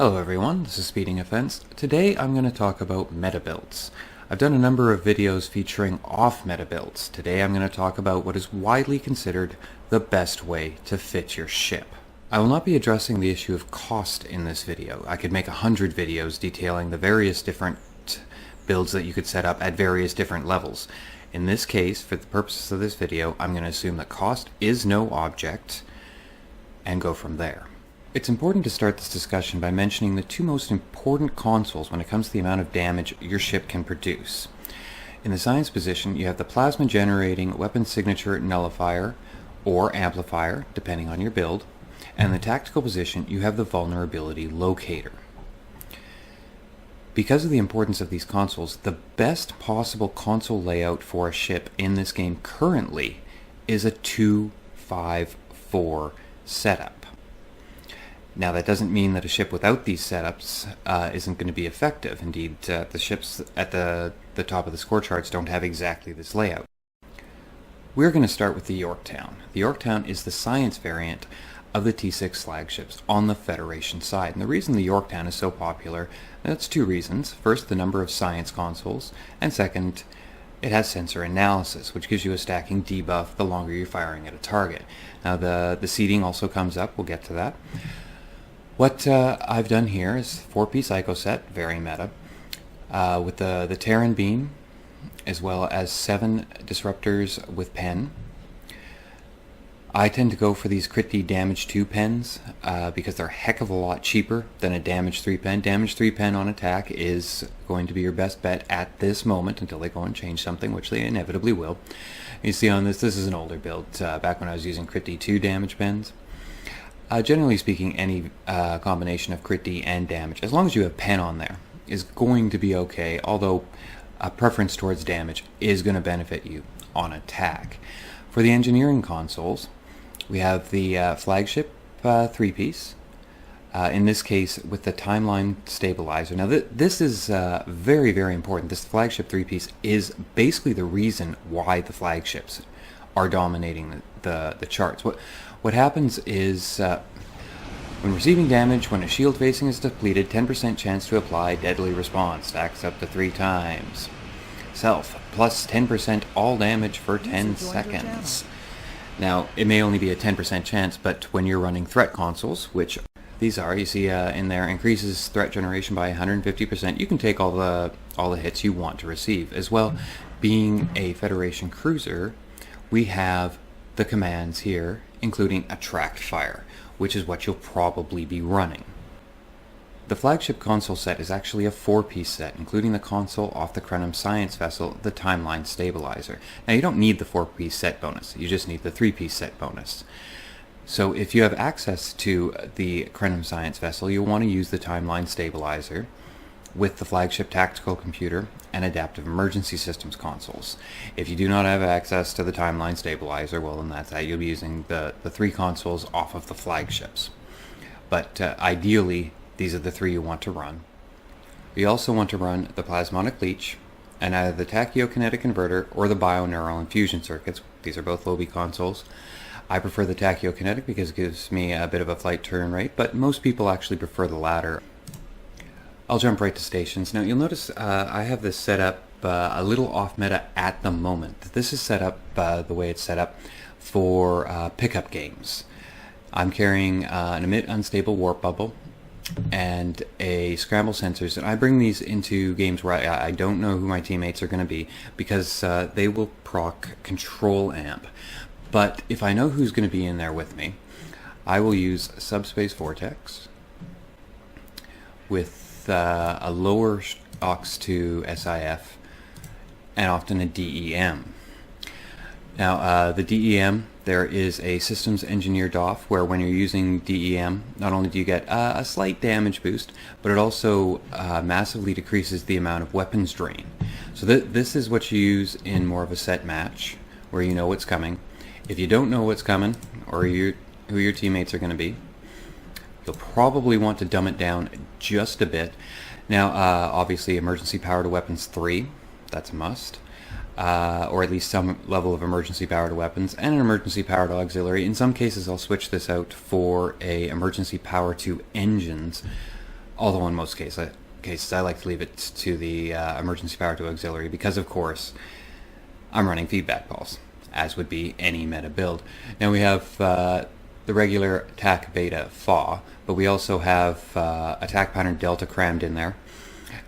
Hello everyone, this is Speeding Offense. Today I'm going to talk about meta builds. I've done a number of videos featuring off-meta builds. Today I'm going to talk about what is widely considered the best way to fit your ship. I will not be addressing the issue of cost in this video. I could make 100 videos detailing the various different builds that you could set up at various different levels. In this case, for the purposes of this video, I'm going to assume that cost is no object and go from there. It's important to start this discussion by mentioning the two most important consoles when it comes to the amount of damage your ship can produce. In the science position, you have the plasma generating weapon signature nullifier or amplifier, depending on your build, and in the tactical position, you have the vulnerability locator. Because of the importance of these consoles, the best possible console layout for a ship in this game currently is a 2-5-4 setup. Now that doesn't mean that a ship without these setups isn't going to be effective. Indeed, the ships at the top of the score charts don't have exactly this layout. We're going to start with the Yorktown. The Yorktown is the science variant of the T6 Flagships on the Federation side. And the reason the Yorktown is so popular, that's two reasons. First, the number of science consoles, and second, it has sensor analysis, which gives you a stacking debuff the longer you're firing at a target. Now the seating also comes up, we'll get to that. What I've done here is 4-piece Ico set, very meta, with the Terran beam, as well as 7 disruptors with pen. I tend to go for these crit D damage 2 pens because they're a heck of a lot cheaper than a damage 3 pen. Damage 3 pen on attack is going to be your best bet at this moment until they go and change something, which they inevitably will. You see on this is an older build, back when I was using crit D 2 damage pens. Generally speaking, any combination of crit D and damage, as long as you have pen on there, is going to be okay, although a preference towards damage is going to benefit you on attack. For the engineering consoles, we have the Flagship 3-piece, in this case with the timeline stabilizer. Now this is very, very important. This Flagship 3-piece is basically the reason why the Flagships are dominating the charts. What happens is when receiving damage, when a shield facing is depleted, 10% chance to apply deadly response, stacks up to 3 times. Self, plus 10% all damage for 10 seconds. Now, it may only be a 10% chance, but when you're running threat consoles, which these are, you see in there, increases threat generation by 150%. You can take all the hits you want to receive. As well, being a Federation cruiser, we have the commands here, including attract fire, which is what you'll probably be running. The Flagship console set is actually a 4-piece set, including the console off the Crenum Science Vessel, the Timeline Stabilizer. Now you don't need the 4-piece set bonus, you just need the 3-piece set bonus. So if you have access to the Crenum Science Vessel, you'll want to use the Timeline Stabilizer with the Flagship Tactical Computer and Adaptive Emergency Systems consoles. If you do not have access to the Timeline Stabilizer, well then that's that. You'll be using the 3 consoles off of the Flagships. But ideally, these are the 3 you want to run. You also want to run the Plasmonic Leech and either the Tachyokinetic Converter or the Bioneural Infusion Circuits. These are both Lobi consoles. I prefer the Tachyokinetic because it gives me a bit of a flight turn rate, but most people actually prefer the latter. I'll jump right to stations. Now you'll notice I have this set up a little off meta at the moment. This is set up the way it's set up for pickup games. I'm carrying an emit unstable warp bubble and a scramble sensors, and I bring these into games where I don't know who my teammates are going to be because they will proc control amp. But if I know who's going to be in there with me, I will use Subspace Vortex with a lower aux to SIF and often a DEM. Now the DEM, there is a systems engineered off where when you're using DEM, not only do you get a slight damage boost, but it also massively decreases the amount of weapons drain. So this is what you use in more of a set match where you know what's coming. If you don't know what's coming or who your teammates are going to be, you'll probably want to dumb it down just a bit. Now, obviously, emergency power to weapons 3, that's a must. or at least some level of emergency power to weapons, and an emergency power to auxiliary. In some cases I'll switch this out for a emergency power to engines Although in most cases I like to leave it to the emergency power to auxiliary because, of course, I'm running feedback pulse, as would be any meta build. Now we have the regular attack beta FA, but we also have attack pattern delta crammed in there.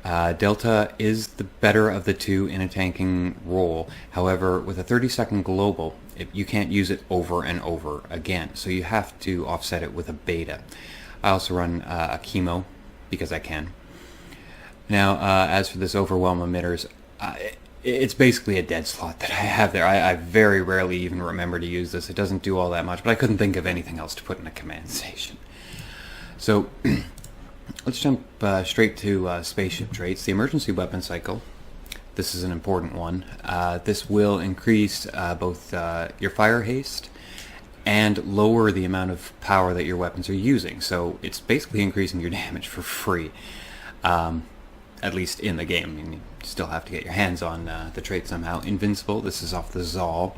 Delta is the better of the two in a tanking role. However, with a 30-second global, you can't use it over and over again, so you have to offset it with a beta. I also run a chemo because I can. Now, as for this overwhelm emitters, it's basically a dead slot that I have there. I very rarely even remember to use this. It doesn't do all that much, but I couldn't think of anything else to put in a command station. So let's jump straight to spaceship traits. The emergency weapon cycle. This is an important one. This will increase both your fire haste and lower the amount of power that your weapons are using. So it's basically increasing your damage for free. At least in the game. I mean, you still have to get your hands on the trait somehow. Invincible, this is off the Zal.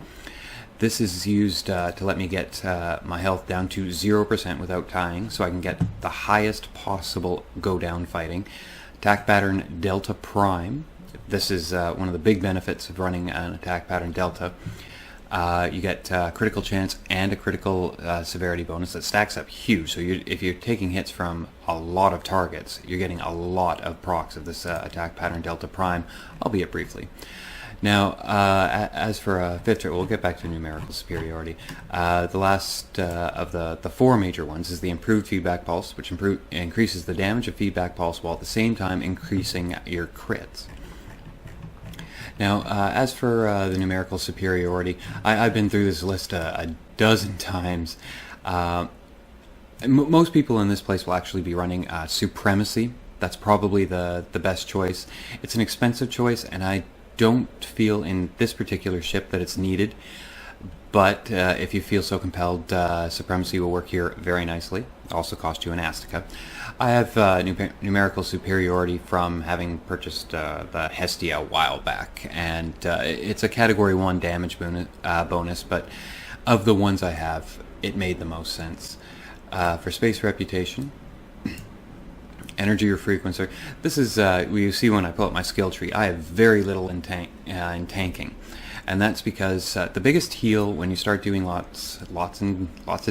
This is used to let me get my health down to 0% without tying, so I can get the highest possible go down fighting. Attack pattern Delta Prime. This is one of the big benefits of running an attack pattern Delta. You get critical chance and a critical severity bonus that stacks up huge. So if you're taking hits from a lot of targets, you're getting a lot of procs of this attack pattern Delta Prime, albeit briefly. Now, as for fifth trait, we'll get back to numerical superiority. The last of the four major ones is the improved feedback pulse, which increases the damage of feedback pulse while at the same time increasing your crits. Now, as for the numerical superiority, I've been through this list a dozen times. Most people in this place will actually be running Supremacy. That's probably the best choice. It's an expensive choice, and I don't feel in this particular ship that it's needed. But if you feel so compelled, Supremacy will work here very nicely. It'll also cost you an Astica. I have numerical superiority from having purchased the Hestia a while back, and it's a Category 1 damage bonus, but of the ones I have, it made the most sense. For Space Reputation, Energy or Frequencer, this is, you see when I pull up my skill tree, I have very little in tanking. And that's because the biggest heal when you start doing lots of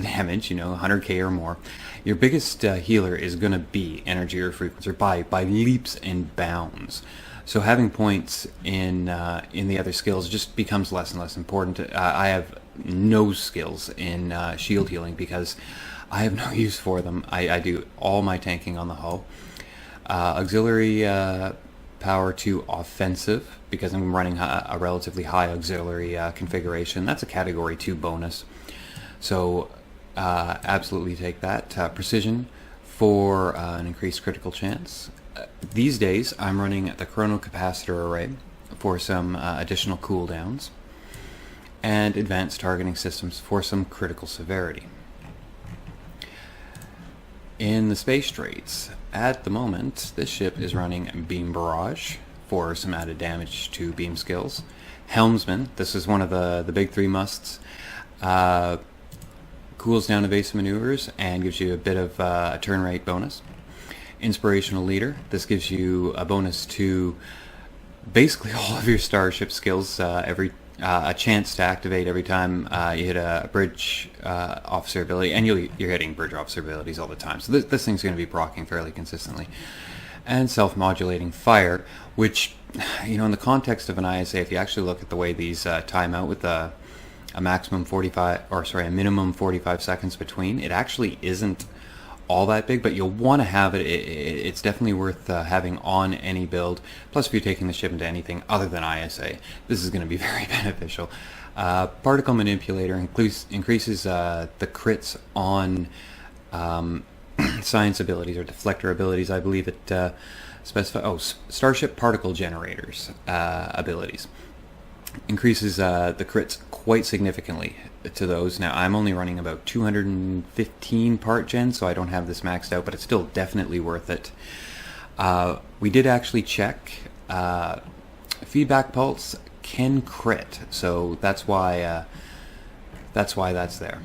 damage, 100k or more, your biggest healer is going to be Energy or Frequencer by leaps and bounds. So having points in the other skills just becomes less and less important. I have no skills in shield healing because I have no use for them. I do all my tanking on the hull. Auxiliary power to offensive, because I'm running a relatively high auxiliary configuration. That's a Category 2 bonus. So absolutely take that. Precision for an increased critical chance. These days I'm running the chronocapacitor array for some additional cooldowns, and advanced targeting systems for some critical severity. In the space traits, at the moment, this ship is running Beam Barrage for some added damage to beam skills. Helmsman, this is one of the big three musts. Cools down evasive maneuvers and gives you a bit of a turn rate bonus. Inspirational Leader, this gives you a bonus to basically all of your Starship skills, a chance to activate every time you hit a bridge officer ability, and you're hitting bridge officer abilities all the time. So this thing's going to be proccing fairly consistently. And self-modulating fire, which, in the context of an ISA, if you actually look at the way these time out with a minimum 45 seconds between, it actually isn't all that big, but you'll want to have it. It's definitely worth having on any build. Plus, if you're taking the ship into anything other than ISA, this is going to be very beneficial. Particle Manipulator increases the crits on science abilities or deflector abilities. I believe it specifies. Starship Particle Generators abilities. Increases the crits quite significantly to those. Now, I'm only running about 215 part gen, so I don't have this maxed out, but it's still definitely worth it. We did actually check. Feedback pulse can crit, so that's why that's there.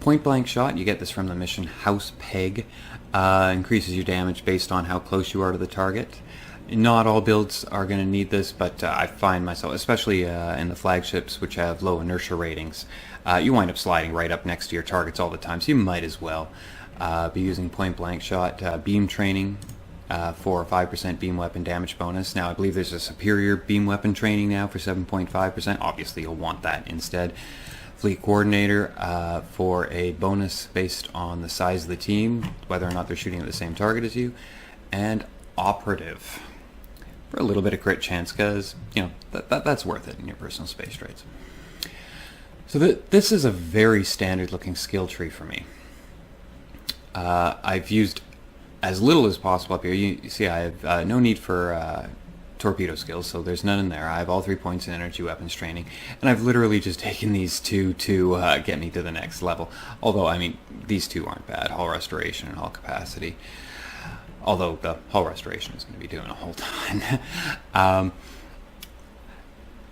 Point blank shot, you get this from the mission House Peg, increases your damage based on how close you are to the target. Not all builds are going to need this, but I find myself, especially in the flagships, which have low inertia ratings, you wind up sliding right up next to your targets all the time, so you might as well be using point blank shot. Beam training for a 5% beam weapon damage bonus. Now I believe there's a superior beam weapon training now for 7.5%. Obviously you'll want that instead. Fleet coordinator for a bonus based on the size of the team, whether or not they're shooting at the same target as you. And operative for a little bit of crit chance, because that's worth it in your personal space trades. So this is a very standard looking skill tree for me. I've used as little as possible up here. You see I have no need for torpedo skills, so there's none in there. I have all 3 points in energy weapons training, and I've literally just taken these two to get me to the next level. Although, I mean, these two aren't bad, hull restoration and hull capacity. Although the hull restoration is going to be doing a whole ton.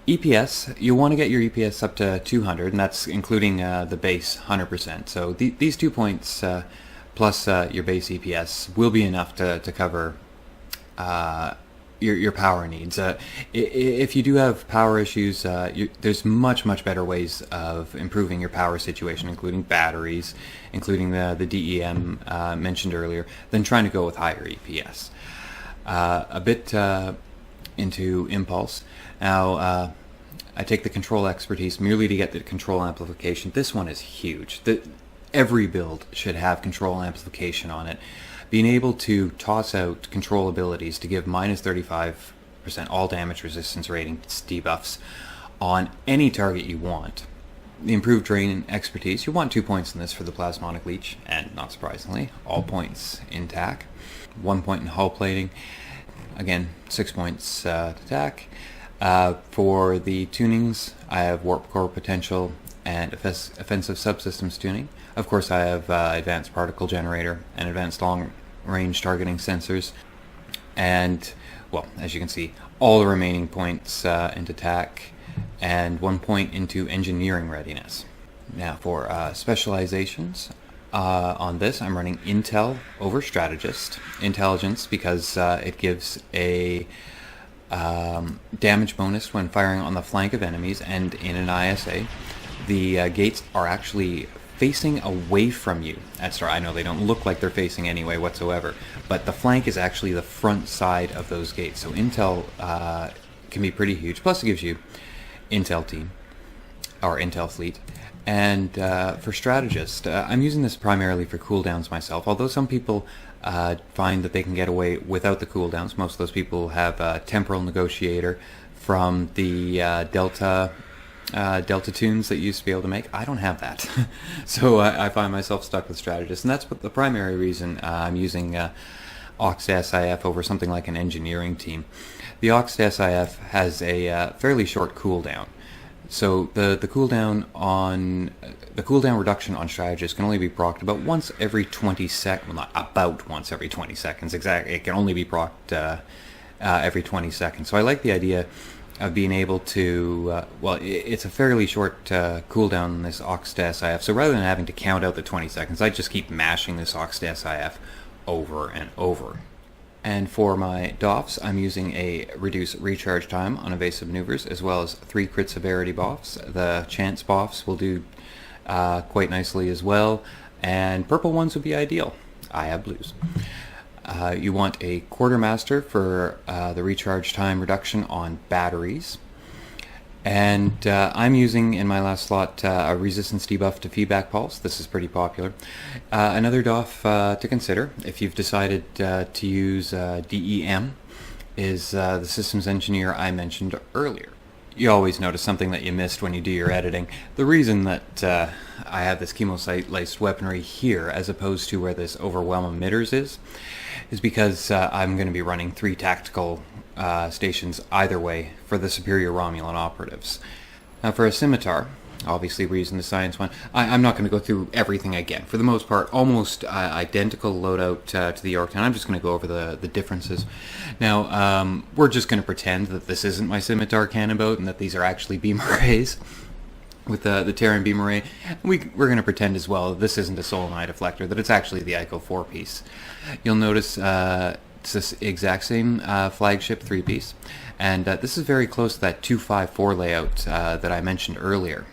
EPS, you want to get your EPS up to 200, and that's including the base 100%. So these 2 points plus your base EPS will be enough to cover your power needs. If you do have power issues, there's much better ways of improving your power situation, including batteries, including the DEM mentioned earlier, than trying to go with higher EPS. A bit into impulse. Now, I take the control expertise merely to get the control amplification. This one is huge. Every build should have control amplification on it. Being able to toss out control abilities to give minus 35% all damage resistance rating debuffs on any target you want. The improved drain expertise, you want 2 points in this for the plasmonic leech, and not surprisingly, all points in TAC. 1 point in hull plating, again 6 points to TAC. For the tunings, I have warp core potential and offensive subsystems tuning. Of course, I have advanced particle generator and advanced long range targeting sensors, and well, as you can see, all the remaining points into TAC and 1 point into engineering readiness. Now for specializations on this, I'm running Intel over Strategist. Intelligence because it gives a damage bonus when firing on the flank of enemies, and in an ISA the gates are actually facing away from you at start. I know they don't look like they're facing anyway whatsoever, but the flank is actually the front side of those gates. So Intel can be pretty huge. Plus it gives you Intel team, or Intel fleet. And for Strategist, I'm using this primarily for cooldowns myself, although some people find that they can get away without the cooldowns. Most of those people have a Temporal Negotiator from the Delta tunes that you used to be able to make. I don't have that. So I find myself stuck with Strategist, and that's the primary reason I'm using Aux SIF over something like an engineering team. The Aux SIF has a fairly short cooldown. So the cooldown reduction on Strategist can only be procced about once every 20 seconds. Well, not about once every 20 seconds. Exactly, it can only be procced every 20 seconds. So I like the idea of being able to, it's a fairly short cooldown on this Aux SIF, so rather than having to count out the 20 seconds, I just keep mashing this Aux SIF over and over. And for my DOFs, I'm using a reduce recharge time on evasive maneuvers, as well as 3 crit severity buffs. The chance buffs will do quite nicely as well, and purple ones would be ideal. I have blues. You want a quartermaster for the recharge time reduction on batteries. And I'm using in my last slot a resistance debuff to feedback pulse. This is pretty popular. Another DOF to consider if you've decided to use DEM is the systems engineer I mentioned earlier. You always notice something that you missed when you do your editing. The reason that I have this chemosite-laced weaponry here as opposed to where this overwhelm emitters is because I'm going to be running 3 tactical stations either way for the superior Romulan operatives. Now for a Scimitar, obviously we're using the science one. I'm not going to go through everything again. For the most part, almost identical loadout to the Yorktown. I'm just going to go over the differences. Now, we're just going to pretend that this isn't my Scimitar cannon boat and that these are actually beam arrays. with the Terran beam array. We're going to pretend as well this isn't a solenoid deflector, that it's actually the ICO 4-piece. You'll notice it's this exact same flagship 3-piece, and this is very close to that 254 layout that I mentioned earlier.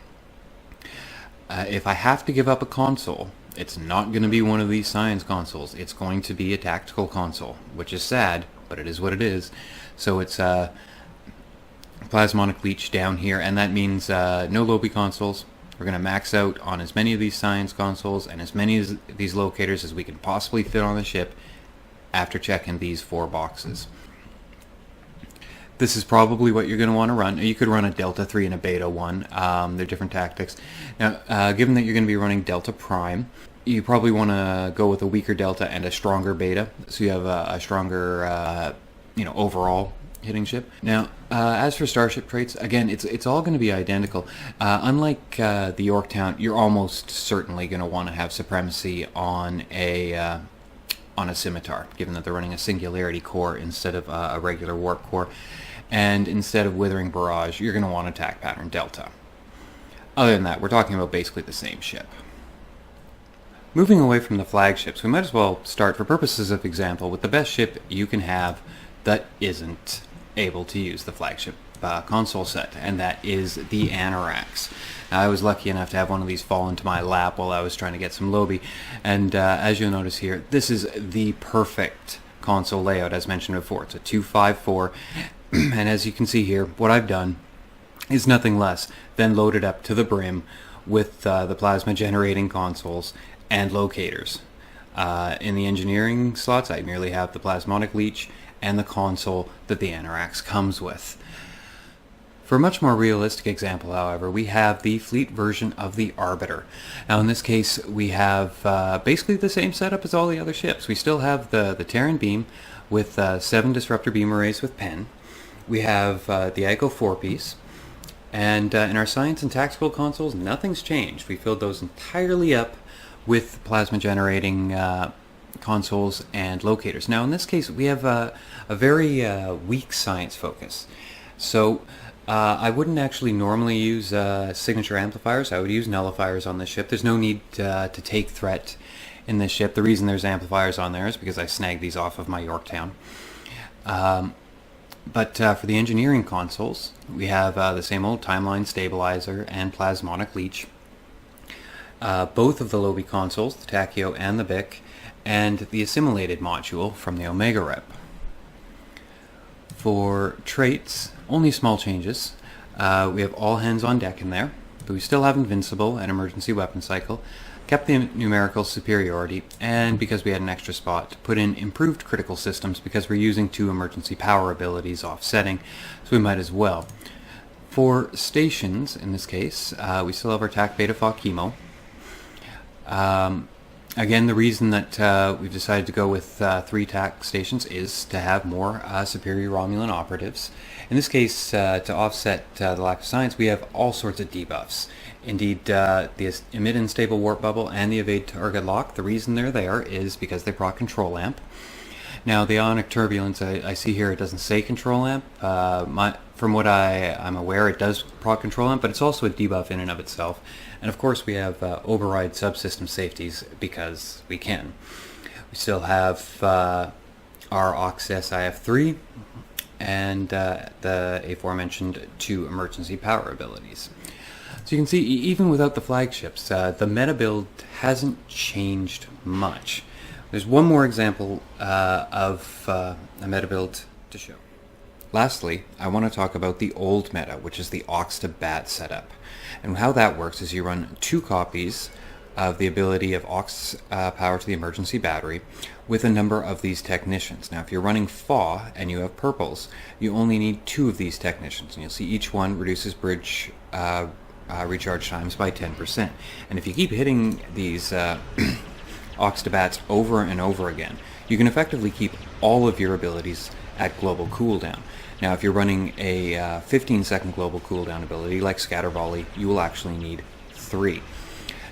If I have to give up a console, it's not going to be one of these science consoles. It's going to be a tactical console, which is sad, but it is what it is. So it's plasmonic leech down here, and that means no Lobi consoles. We're going to max out on as many of these science consoles and as many of these locators as we can possibly fit on the ship after checking these 4 boxes. This is probably what you're going to want to run. You could run a Delta 3 and a Beta 1. They're different tactics. Now, given that you're going to be running Delta Prime, you probably want to go with a weaker Delta and a stronger Beta, so you have a stronger, overall hitting ship. Now, as for Starship traits, again, it's all going to be identical. Unlike the Yorktown, you're almost certainly going to want to have supremacy on a Scimitar, given that they're running a Singularity core instead of a regular Warp core. And instead of Withering Barrage, you're going to want Attack Pattern Delta. Other than that, we're talking about basically the same ship. Moving away from the flagships, we might as well start, for purposes of example, with the best ship you can have that isn't able to use the flagship console set, and that is the Anoraks. Now, I was lucky enough to have one of these fall into my lap while I was trying to get some Lobi, and as you'll notice here, this is the perfect console layout, as mentioned before. It's a 254, and as you can see here, what I've done is nothing less than loaded up to the brim with the plasma generating consoles and locators. In the engineering slots, I merely have the plasmonic leech and the console that the Anoraks comes with. For a much more realistic example, however, we have the fleet version of the Arbiter. Now in this case, we have basically the same setup as all the other ships. We still have the Terran beam with 7 disruptor beam arrays with Pen. We have the ICO 4-piece. And in our science and tactical consoles, nothing's changed. We filled those entirely up with plasma generating consoles and locators. Now in this case, we have a very weak science focus. So I wouldn't actually normally use signature amplifiers. I would use nullifiers on this ship. There's no need to take threat in this ship. The reason there's amplifiers on there is because I snagged these off of my Yorktown. But for the engineering consoles, we have the same old timeline stabilizer and plasmonic leech. Both of the Lobi consoles, the Tachyo and the BIC, and the assimilated module from the Omega Rep. For traits, only small changes. We have all hands on deck in there, but we still have invincible and emergency weapon cycle, kept the numerical superiority, and because we had an extra spot, put in improved critical systems because we're using 2 emergency power abilities offsetting, so we might as well. For stations, in this case, we still have our TAC Beta Fa Chemo. Again, the reason that we've decided to go with 3 TAC stations is to have more superior Romulan operatives. In this case, to offset the lack of science, we have all sorts of debuffs. Indeed, the Emit Unstable Warp Bubble and the Evade Target Lock, the reason they're there is because they proc Control Amp. Now, the Ionic Turbulence, I see here it doesn't say Control Amp. From what I'm aware, it does proc Control Amp, but it's also a debuff in and of itself. And of course, we have override subsystem safeties because we can. We still have our Aux SIF3 and the aforementioned 2 emergency power abilities. So you can see, even without the flagships, the meta build hasn't changed much. There's one more example of a meta build to show. Lastly, I want to talk about the old meta, which is the Aux to Bat setup. And how that works is you run 2 copies of the ability of Aux power to the emergency battery with a number of these technicians. Now, if you're running Fa and you have purples, you only need 2 of these technicians, and you'll see each one reduces bridge recharge times by 10%. And if you keep hitting these Aux to Bats over and over again, you can effectively keep all of your abilities at global cooldown. Now, if you're running a 15-second global cooldown ability like Scatter Volley, you will actually need 3.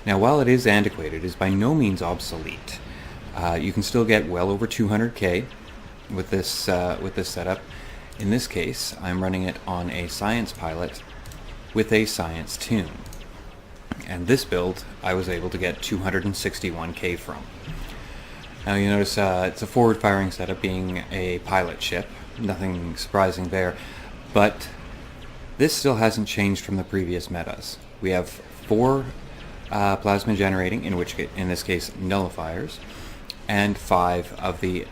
Now, while it is antiquated, it is by no means obsolete. You can still get well over 200k with this setup. In this case, I'm running it on a science pilot with a science tune. And this build I was able to get 261k from. Now you notice it's a forward-firing setup, being a pilot ship. Nothing surprising there. But this still hasn't changed from the previous metas. We have 4 plasma generating, in this case nullifiers, and 5 of the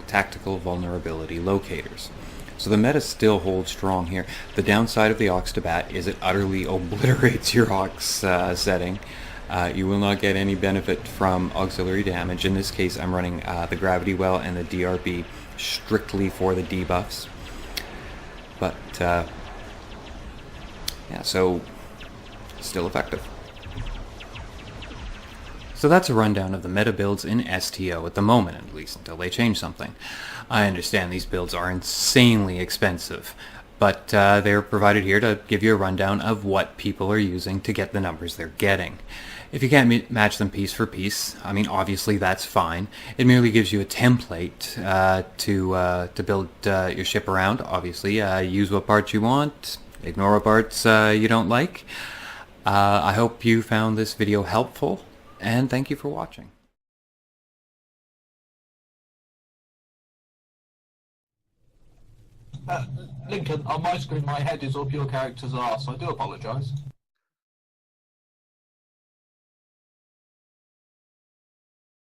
tactical vulnerability locators. So the meta still holds strong here. The downside of the Aux to Bat is it utterly obliterates your Aux setting. You will not get any benefit from auxiliary damage. In this case, I'm running the Gravity Well and the DRB strictly for the debuffs. But, yeah, so still effective. So that's a rundown of the meta builds in STO at the moment, at least, until they change something. I understand these builds are insanely expensive, but they're provided here to give you a rundown of what people are using to get the numbers they're getting. If you can't match them piece for piece, I mean, obviously that's fine. It merely gives you a template to build your ship around. Obviously, use what parts you want, ignore what parts you don't like. I hope you found this video helpful, and thank you for watching. Lincoln, on my screen my head is up your character's arse. I do apologise.